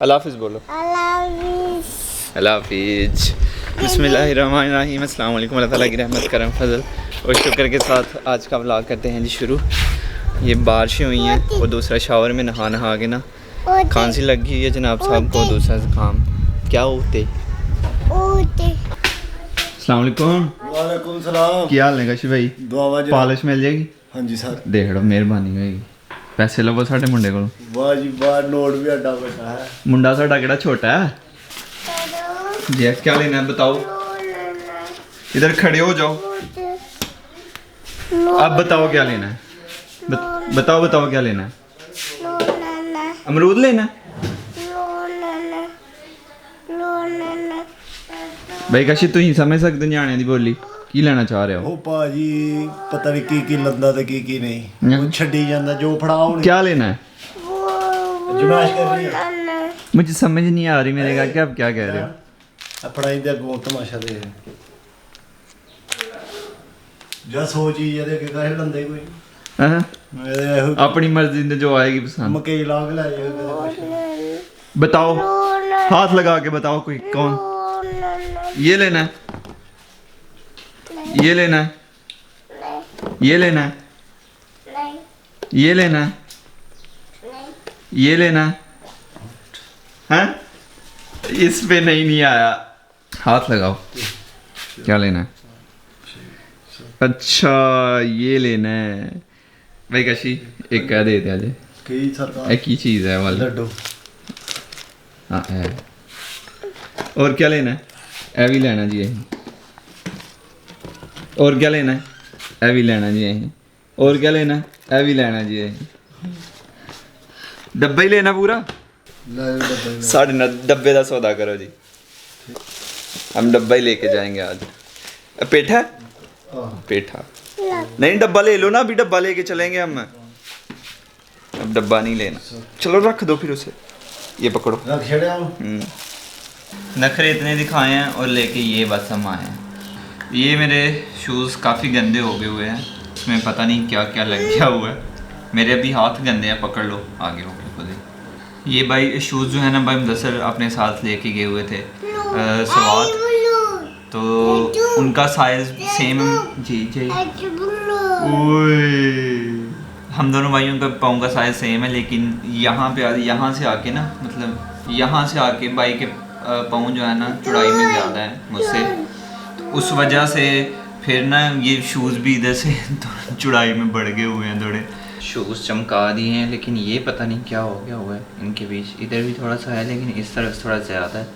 अल्लाह हाफिज़ बोलो। अल्लाह हाफिज़। बिस्मिल्लाहिर्रहमानिर्रहीम। अस्सलाम वालेकुम। अल्लाह ताला की रहमत करम फजल और शुक्र के साथ आज का व्लॉग करते हैं जी शुरू। ये बारिशें हुई हैं और दूसरा शावर में नहा के ना खांसी लग गई है जनाब साहब को, दूसरा ज़ुकाम। क्या होते अस्सलाम वालेकुम। वालेकुम सलाम। क्या हाल है कशी भाई? दुआ जी। पॉलिश मिल जाएगी? हाँ जी सर। देख लो मेहरबानी होएगी। पैसे लवो साढ़े मुंडे को। वाह जी वाह, नोट भी अड्डा बैठा है। मुंडा साढ़ा केड़ा छोटा है जी। क्या लेना है बताओ? इधर खड़े हो जाओ। अब बताओ क्या लेना है? बताओ क्या लेना है? अमरूद लेना है? भाई कशी तुम समझ सकते न्याणे दी बोली की लेना चाह रहे हो? ओ भाजी पता नहीं की लंदा ते की नहीं, वो छड्डी ਜਾਂਦਾ जो फड़ाओ। क्या लेना है? जमाइश कर रही है। मुझे समझ नहीं आ रही मेरे का कि आप क्या कह रहे हो? अपना इधर गो तमाशा दे जा सोच ही जदे के कहे लंदे कोई। हाँ? मेरे अपनी मर्जी ने जो आएगी पसंद। मकई लाग ले जाएगा। बताओ, हाथ लगा के बताओ कोई कौन। ये लेना है, ये लेना है, ये लेना है, ये लेना है, ये लेना है। हैं? इस पे नहीं आया। हाथ लगाओ। क्या लेना है? अच्छा ये लेना है भाई कशी एक कह देते आज कई सरकार एक ही चीज़ है वाला। लड्डू। हाँ है। और क्या लेना है? ए भी लेना जी यही। और क्या लेना है? ए भी लेना जी यही। और क्या लेना है? ए भी लेना जी यही। डब्बा ही लेना पूरा? साढ़े न डब्बे का सौदा करो जी। हम डब्बा ही लेके जाएंगे आज। पेठा? पेठा नहीं, डब्बा ले लो ना, अभी डब्बा लेके चलेंगे हम। अब डब्बा नहीं लेना, चलो रख दो फिर उसे। ये पकड़ो। नखरे इतने दिखाए हैं और लेके ये बस हम आए हैं। ये मेरे शूज़ काफ़ी गंदे हो गए हुए हैं, इसमें पता नहीं क्या क्या लग गया हुआ है। मेरे अभी हाथ गंदे हैं, पकड़ लो आगे हो गए खुद ही। ये भाई शूज़ जो है ना भाई मुदस्सर अपने साथ लेके गए हुए थे सवात, तो उनका साइज़ सेम जी जी। हम दोनों भाइयों का पाँव का साइज़ सेम है, लेकिन यहाँ से आके ना, मतलब यहाँ से आके भाई के पाँव जो है ना चौड़ाई में ज़्यादा है मुझसे, तो उस वजह से फिर ना ये शूज़ भी इधर से थोड़ा चौड़ाई में बढ़ गए हुए हैं थोड़े। शूज़ चमका दिए हैं, लेकिन ये पता नहीं क्या हो गया हुआ है इनके बीच। इधर भी थोड़ा सा है लेकिन इस तरफ थोड़ा ज़्यादा है।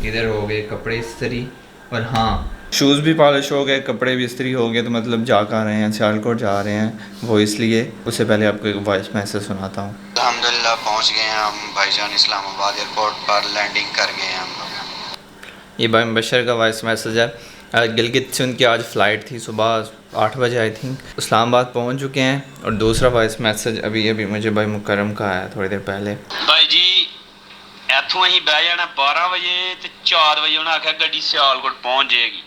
इधर हो गए कपड़े इस्त्री, और हाँ शूज़ भी पॉलिश हो गए, कपड़े भी इस्त्री हो गए, तो मतलब जा कर रहे हैं, सियालकोट जा रहे हैं। वो इसलिए उससे पहले आपको एक वॉइस मैसेज सुनाता हूँ। अल्हम्दुलिल्लाह पहुँच गए हैं हम भाईजान, इस्लामाबाद एयरपोर्ट पर लैंडिंग कर गए हैं हम लोग। ये भाई मुबशर का वॉइस मैसेज है। गिलगित से उनकी आज फ़्लाइट थी, सुबह 8 बजे आई थिंक। इस्लामाबाद पहुँच चुके हैं। और दूसरा वॉइस मैसेज अभी मुझे भाई मुकरम का आया थोड़ी देर पहले। भाई जी इथों अं बह जाना 12 बजे, तो 4 बजे उन्हें आख्या गड्डी सियालकोट पहुँच जाएगी।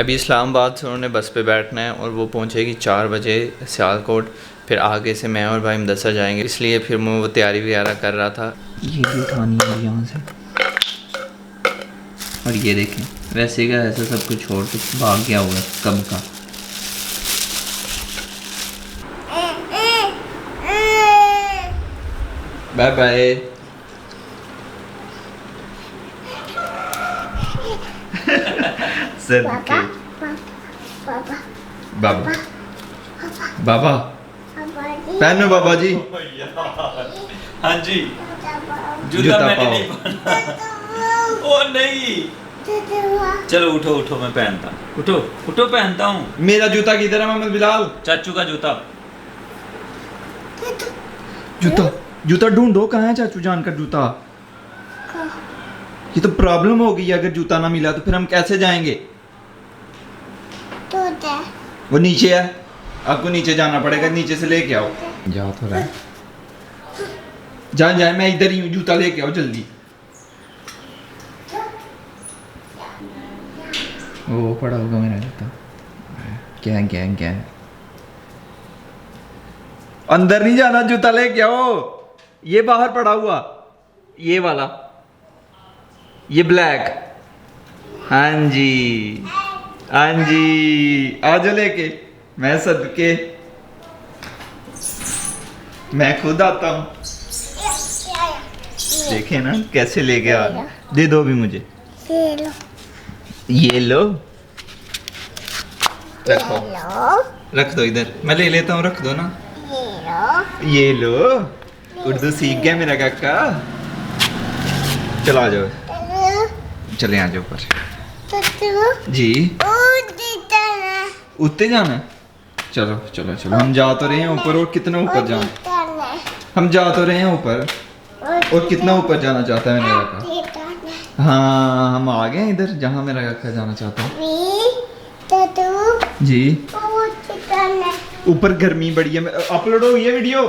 अभी इस्लामाबाद से उन्होंने बस पे बैठना है और वो पहुँचेगी 4 बजे सियालकोट। फिर आगे से मैं और भाई मुदस्सर जाएंगे, इसलिए फिर मैं वो तैयारी वगैरह कर रहा था। ये भी उठानी है यहाँ से, और ये देखें वैसे का ऐसा सब कुछ छोड़ के भाग गया हुआ है कब का। Bye bye. सर के बाबा बाबा पहनो बाबा जी। हाँ जी जूता मैंने पाओ। नहीं पहना। ओ नहीं, चलो उठो उठो, मैं पहनता हूँ। उठो उठो, पहनता हूँ। मेरा जूता किधर है मोहम्मद बिलाल? चाचू का जूता। जूता ढूंढो, कहाँ है चाचू जान का जूता? ये तो प्रॉब्लम हो गई, अगर जूता ना मिला तो फिर हम कैसे जाएंगे? वो नीचे है, आपको नीचे जाना पड़ेगा, नीचे से लेके आओ। जा तो रहा है, जाए मैं इधर ही हूँ, जूता लेके आओ जल्दी। वो पड़ा होगा मेरा जूता। क्या क्या क्या अंदर नहीं जाना, जूता लेके आओ, ये बाहर पड़ा हुआ। ये वाला, ये ब्लैक। हाँ जी हाँ जी, आ जाओ लेके, मैं सदके, मैं खुद आता हूँ। देखे ना कैसे लेके आ रहा। दे दो भी मुझे, ये लो, रखो, रख दो इधर, मैं ले लेता हूँ, रख दो ना। ये लो, उर्दू सीख गया मेरा काका। चलो आ जाओ, चले आ जाओ ऊपर जी। उतने जाना है, चलो चलो चलो, हम जा तो रहे हैं ऊपर। और कितना ऊपर जाना, हम जा तो रहे हैं ऊपर। और कितना ऊपर जाना चाहता है मेरा काका? हाँ हम आ गए इधर जहाँ मेरा काका जाना चाहता है जी। ऊपर गर्मी बड़ी है, अपलोड हो ये वीडियो।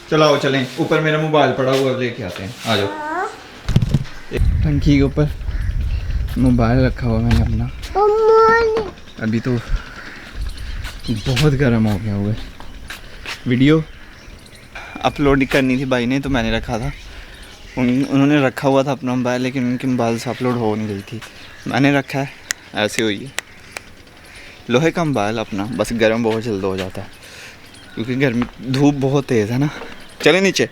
चलाओ चलें ऊपर, मेरा मोबाइल पड़ा हुआ, लेके आते हैं, आ जाओ। टंकी के ऊपर मोबाइल रखा हुआ मैंने अपना। अभी तो बहुत गर्म हो गया हुआ है। वीडियो अपलोड करनी थी भाई ने, तो मैंने रखा था। उन्होंने रखा हुआ था अपना मोबाइल, लेकिन उनके मोबाइल से अपलोड हो नहीं रही थी। मैंने रखा है, ऐसे हुई है। लोहे का मोबाइल अपना, बस गर्म बहुत जल्द हो जाता है क्योंकि गर्मी, धूप बहुत तेज़ है ना। चले नीचे,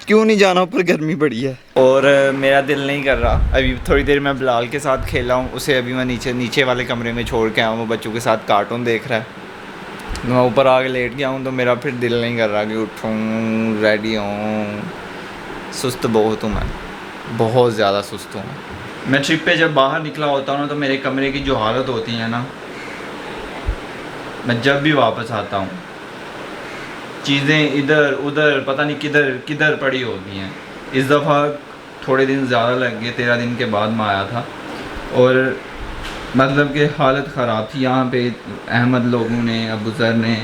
क्यों नहीं जाना, ऊपर गर्मी बड़ी है। और मेरा दिल नहीं कर रहा। अभी थोड़ी देर मैं बिलाल के साथ खेला हूँ, उसे अभी मैं नीचे वाले कमरे में छोड़ के आया हूँ। वो बच्चों के साथ कार्टून देख रहा है। मैं ऊपर आके लेट गया हूँ, तो मेरा फिर दिल नहीं कर रहा कि उठूँ, रेडी हूँ। सुस्त बहुत हूँ मैं, बहुत ज़्यादा सुस्त हूँ। मैं ट्रिप पे जब बाहर निकला होता हूँ ना, तो मेरे कमरे की जो हालत होती है ना, मैं जब भी वापस आता हूँ चीज़ें इधर उधर पता नहीं किधर किधर पड़ी होती हैं। इस दफ़ा थोड़े दिन ज़्यादा लग गए, 13 दिन के बाद मैं आया था, और मतलब कि हालत ख़राब थी। यहाँ पे अहमद लोगों ने, अबू ज़र ने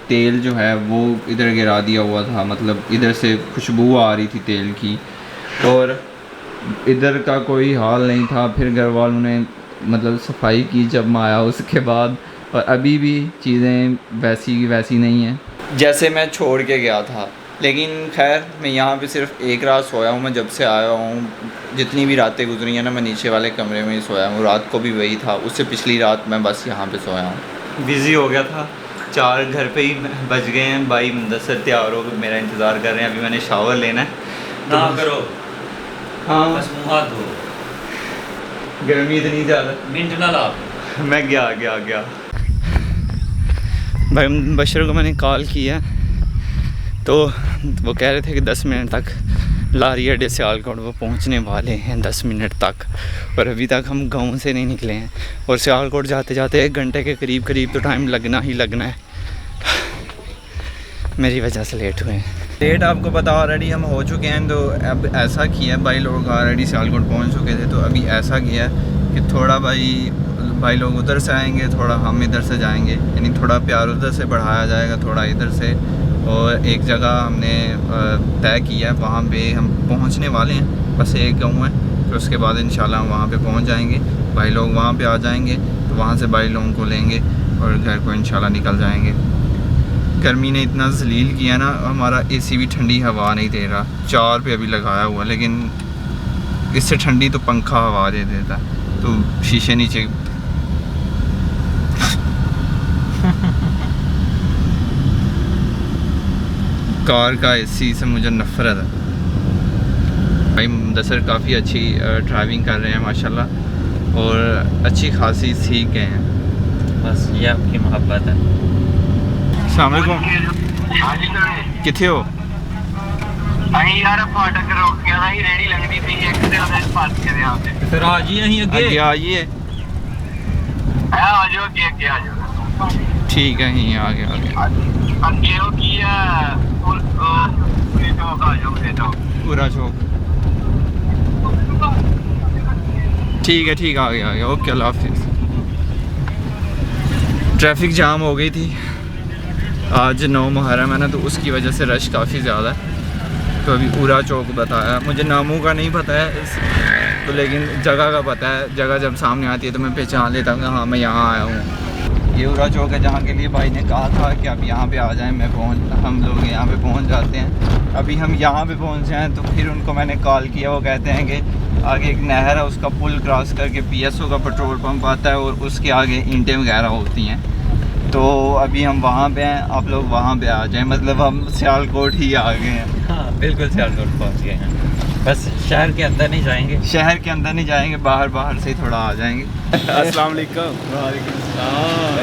तेल जो है वो इधर गिरा दिया हुआ था। मतलब इधर से खुशबू आ रही थी तेल की, और इधर का कोई हाल नहीं था। फिर घर वालों ने मतलब सफाई की जब मैं आया उसके बाद, और अभी भी चीज़ें वैसी नहीं हैं जैसे मैं छोड़ के गया था। लेकिन खैर मैं यहाँ पे सिर्फ एक रात सोया हूँ। मैं जब से आया हूँ, जितनी भी रातें गुजरी हैं ना, मैं नीचे वाले कमरे में ही सोया हूँ। रात को भी वही था, उससे पिछली रात मैं बस यहाँ पे सोया हूँ। बिज़ी हो गया था, 4 घर पे ही बज गए हैं। भाई मुदस्सर तैयार हो मेरा इंतज़ार कर रहे हैं। अभी मैंने शावर लेना है ना करो, हाँ बस मुँह हाथ धो, गर्मी इतनी ज़्यादा, मिनट ना ला। मैं गया भाई बशर को मैंने कॉल किया, तो वो कह रहे थे कि 10 मिनट तक लारी अड्डे से सियालकोट वो पहुंचने वाले हैं, 10 मिनट तक। और अभी तक हम गांव से नहीं निकले हैं, और सियालकोट जाते जाते 1 घंटे के करीब तो टाइम लगना ही लगना है। मेरी वजह से लेट हुए हैं। लेट आपको पता ऑलरेडी हम हो चुके हैं। तो अब ऐसा किया, भाई लोग ऑलरेडी सियालकोट पहुँच चुके थे, तो अभी ऐसा किया कि थोड़ा भाई लोग उधर से आएंगे, थोड़ा हम इधर से जाएंगे, यानी थोड़ा प्यार उधर से बढ़ाया जाएगा, थोड़ा इधर से। और एक जगह हमने तय किया है, वहाँ पे हम पहुँचने वाले हैं, बस एक गाँव है, फिर उसके बाद इंशाल्लाह हम वहाँ पे पहुँच जाएंगे। भाई लोग वहाँ पे आ जाएंगे, तो वहाँ से भाई लोगों को लेंगे और घर को इंशाल्लाह निकल जाएंगे। गर्मी ने इतना जलील किया ना, हमारा एसी भी ठंडी हवा नहीं दे रहा। 4 पे अभी लगाया हुआ, लेकिन इससे ठंडी तो पंखा हवा दे देता, तो शीशे नीचे कार का एसी से मुझे नफ़रत है। भाई मुदस्सर काफ़ी अच्छी ड्राइविंग कर रहे हैं माशाल्लाह, और अच्छी खासी सीख गए हैं। बस ये आपकी मोहब्बत है। अस्सलाम वालेकुम, किथे हो? यार फाटक रोक गया था, रेडी लगनी थी एक से ज्यादा पास के यहां पे। फिर आज ही यहीं आगे आइए। आ जाओ, आगे आ जाओ। ठीक है, यहीं आगे आगे हो किया फुल चौक आ जाओ, दे दो पूरा चौक। ठीक है आ गया। ओके, अल्लाह हाफिज़। ट्रैफिक जाम हो गई थी, आज 9 मुहर्रम है ना, तो उसकी वजह से रश काफ़ी ज़्यादा है। तो अभी पूरा चौक बताया, मुझे नामों का नहीं पता है तो, लेकिन जगह का पता है। जगह जब सामने आती है तो मैं पहचान लेता हूँ, हाँ मैं यहाँ आया हूँ। ये पूरा चौक है जहाँ के लिए भाई ने कहा था कि आप यहाँ पे आ जाएं। हम लोग यहाँ पे पहुँच जाते हैं। अभी हम यहाँ पे पहुँचे हैं, तो फिर उनको मैंने कॉल किया। वो कहते हैं कि आगे एक नहर है, उसका पुल क्रॉस करके PSO का पेट्रोल पंप आता है और उसके आगे ईंटें वगैरह होती हैं। तो अभी हम वहाँ पे हैं, आप लोग वहाँ पे आ जाएं, मतलब हम सियालकोट ही आ गए हैं। हाँ बिल्कुल सियालकोट पहुँच गए हैं, बस शहर के अंदर नहीं जाएंगे। शहर के अंदर नहीं जाएंगे, बाहर बाहर से ही थोड़ा आ जाएंगे। अस्सलाम वालेकुम।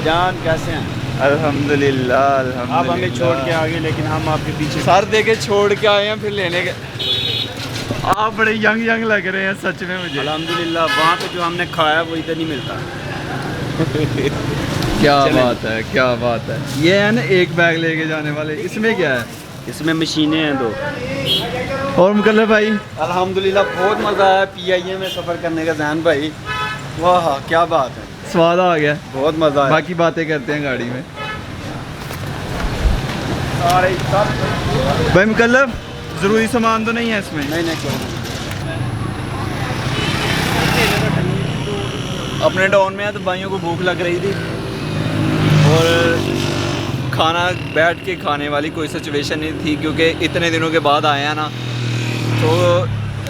जान कैसे हैं? अल्हम्दुलिल्लाह आप हमें छोड़ के आ गए, लेकिन हम आपके पीछे। सर देखे छोड़ के आए हैं, फिर लेने के। आप बड़े यंग लग रहे हैं सच में मुझे। अल्हम्दुलिल्लाह वहाँ पे जो हमने खाया वो इधर नहीं मिलता। क्या बात है, क्या बात है। ये है ना एक बैग लेके जाने वाले, इसमें क्या है? इसमें मशीनें हैं 2। और मुकल्लफ भाई? अल्हम्दुलिल्लाह बहुत मज़ा आया PIA में सफ़र करने का। जैन भाई वाह क्या बात है, स्वाद आ गया, बहुत मज़ा आया। बाकी बातें करते हैं गाड़ी में। भाई मुकल्लफ ज़रूरी सामान तो नहीं है इसमें? नहीं कोई। अपने टाउन में है तो भाइयों को भूख लग रही थी और खाना बैठ के खाने वाली कोई सिचुएशन नहीं थी, क्योंकि इतने दिनों के बाद आए हैं ना, तो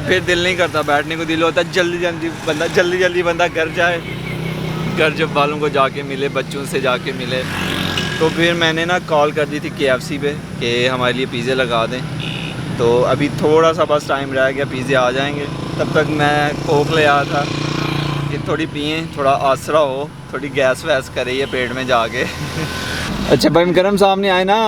फिर दिल नहीं करता बैठने को। दिल होता है जल्दी जल्दी बंदा घर जाए, घर जब वालों को जाके मिले, बच्चों से जाके मिले। तो फिर मैंने ना कॉल कर दी थी KFC पे कि हमारे लिए पिज़्ज़े लगा दें। तो अभी थोड़ा सा बस टाइम रह गया, पिज़्ज़े आ जाएंगे। तब तक मैं कोक ले आया था कि थोड़ी पिएँ, थोड़ा आसरा हो, थोड़ी गैस वैस करे ये पेट में जाके। अच्छा भाई मुकर्रम सामने आए ना।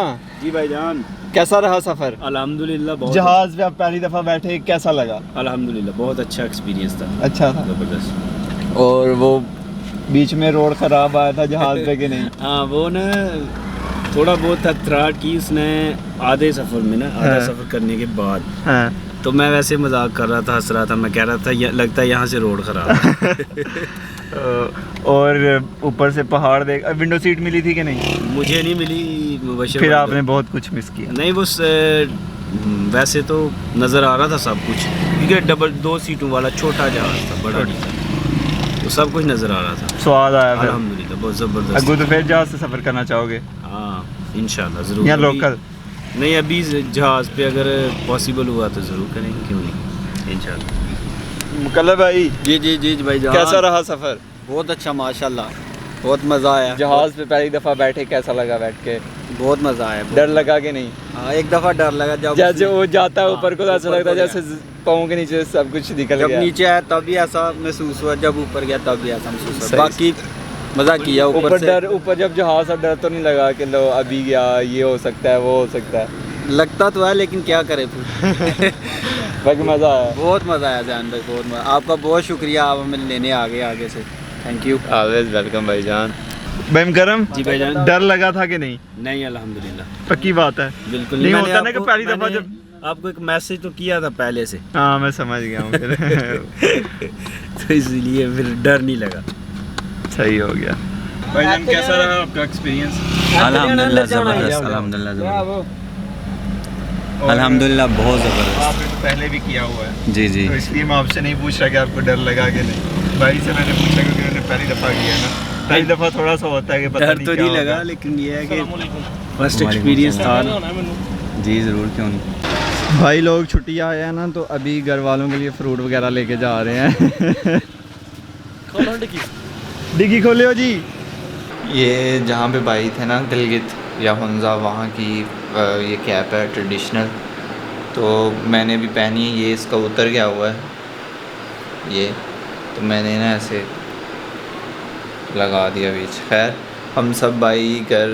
जी भाईजान, कैसा रहा सफ़र? अल्हम्दुलिल्लाह बहुत। जहाज़ पे आप पहली दफ़ा बैठे, कैसा लगा? अल्हम्दुलिल्लाह बहुत अच्छा एक्सपीरियंस था, अच्छा था। ज़बरदस्त। और वो बीच में रोड ख़राब आया था जहाज़ पे कि नहीं? हाँ वो ना थोड़ा बहुत थराट की उसने आधे सफ़र में ना, आधा हाँ। सफ़र करने के बाद। हाँ। तो मैं वैसे मजाक कर रहा था, हंस रहा था, मैं कह रहा था लगता है यहाँ से रोड ख़राब है। और ऊपर से पहाड़ देख। विंडो सीट मिली थी कि नहीं? मुझे नहीं मिली मुबशर। फिर आपने बहुत कुछ मिस किया। नहीं वो वैसे तो नज़र आ रहा था सब कुछ, क्योंकि 2 सीटों वाला छोटा जहाज़ था, बड़ा नहीं था, तो सब कुछ नज़र आ रहा था। स्वाद आया फिर? अल्हम्दुलिल्लाह बहुत ज़बरदस्त। अगू तो फिर जहाज़ से सफ़र करना चाहोगे? हाँ इंशाल्लाह ज़रूर। या अभी- लोकल? नहीं अभी जहाज़ पे अगर पॉसिबल हुआ तो ज़रूर करेंगे, क्यों नहीं, इंशाल्लाह। मुकल्लफ भाई जी भाई कैसा रहा सफ़र? बहुत अच्छा माशाल्लाह, बहुत मज़ा आया। जहाज़ पे पहली दफ़ा बैठे, कैसा लगा बैठ के? बहुत मज़ा आया। डर लगा कि नहीं? हाँ एक दफ़ा डर लगा जब जैसे वो जाता है ऊपर को तो ऐसा ऊपर लगता है को जैसे पाँव के नीचे सब कुछ निकल जब गया। नीचे आया तब भी ऐसा महसूस हुआ, जब ऊपर गया तब भी ऐसा महसूस सही। हुआ। बाकी मज़ा किया ऊपर से। ऊपर जब जहाज़ अब डर तो नहीं लगा कि लो अभी गया, ये हो सकता है, वो हो सकता है? लगता तो है लेकिन क्या करे फिर। बाकी मज़ा आया। बहुत मज़ा आया जान भाई, बहुत मज़ा। आपका बहुत शुक्रिया, आप हमें लेने आ गए आगे से, थैंक यू। ऑलवेज वेलकम भाईजान। भाई मुकर्रम जी भाईजान। डर लगा था कि नहीं? नहीं अल्हम्दुलिल्लाह पक्की बात है? बिल्कुल नहीं मैंने होता ना कि आपको- पहली दफ़ा मैंने जब आपको एक मैसेज तो किया था पहले से। हाँ मैं समझ गया हूँ फिर। तो इसलिए फिर डर नहीं लगा। सही हो गया। भाईजान कैसा रहा आपका एक्सपीरियंस? अल्हम्दुलिल्लाह ज़बरदस्त, अल्हम्दुलिल्लाह बहुत ज़बरदस्त। आपने तो पहले भी किया हुआ है, जी जी तो इसलिए मैं आपसे नहीं पूछ रहा कि आपको डर लगा कि नहीं। भाई से मैंने पूछा क्योंकि उन्होंने पहली दफ़ा किया ना। पहली दफ़ा थोड़ा सा होता है कि पता डर नहीं तो क्या नहीं लगा, होगा। लेकिन ये है कि फर्स्ट एक्सपीरियंस था। जी ज़रूर, क्यों नहीं। भाई लोग छुट्टी आए हैं ना, तो अभी घर वालों के लिए फ्रूट वगैरह लेके जा रहे हैं। डिग्गी खोले हो जी। ये जहाँ पे भाई थे ना, गिलगित या हुंजा, वहाँ की ये कैप है ट्रेडिशनल, तो मैंने भी पहनी है। ये इसका उतर गया हुआ है ये, तो मैंने ना ऐसे लगा दिया बीच। खैर हम सब भाई घर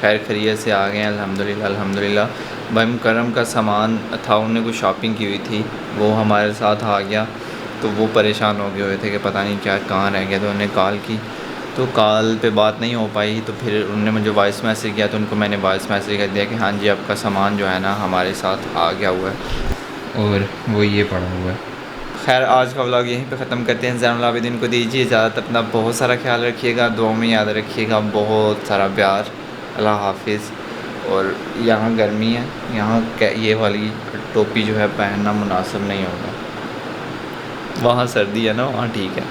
खैर खैरियत से आ गए हैं, अल्हम्दुलिल्लाह अल्हम्दुलिल्लाह। भाई मुकर्रम का सामान था, उन्होंने कुछ शॉपिंग की हुई थी, वो हमारे साथ आ गया, तो वो परेशान हो गए हुए थे कि पता नहीं क्या कहाँ रह गया। तो उन्होंने कॉल की, तो कॉल पे बात नहीं हो पाई, तो फिर उन्होंने मुझे वॉइस मैसेज किया, तो उनको मैंने वॉइस मैसेज कर दिया कि हाँ जी आपका सामान जो है ना हमारे साथ आ गया हुआ है, और वो ये पड़ा हुआ है। खैर आज का व्लॉग यहीं पे ख़त्म करते हैं। ज़ैनुल आबिदीन को दीजिए इजाज़त। अपना बहुत सारा ख्याल रखिएगा, दुआ में याद रखिएगा, बहुत सारा प्यार। अल्लाह हाफिज़। और यहाँ गर्मी है, यहाँ ये वाली टोपी जो है पहनना मुनासिब नहीं होगा। वहाँ सर्दी है ना, वहाँ ठीक है।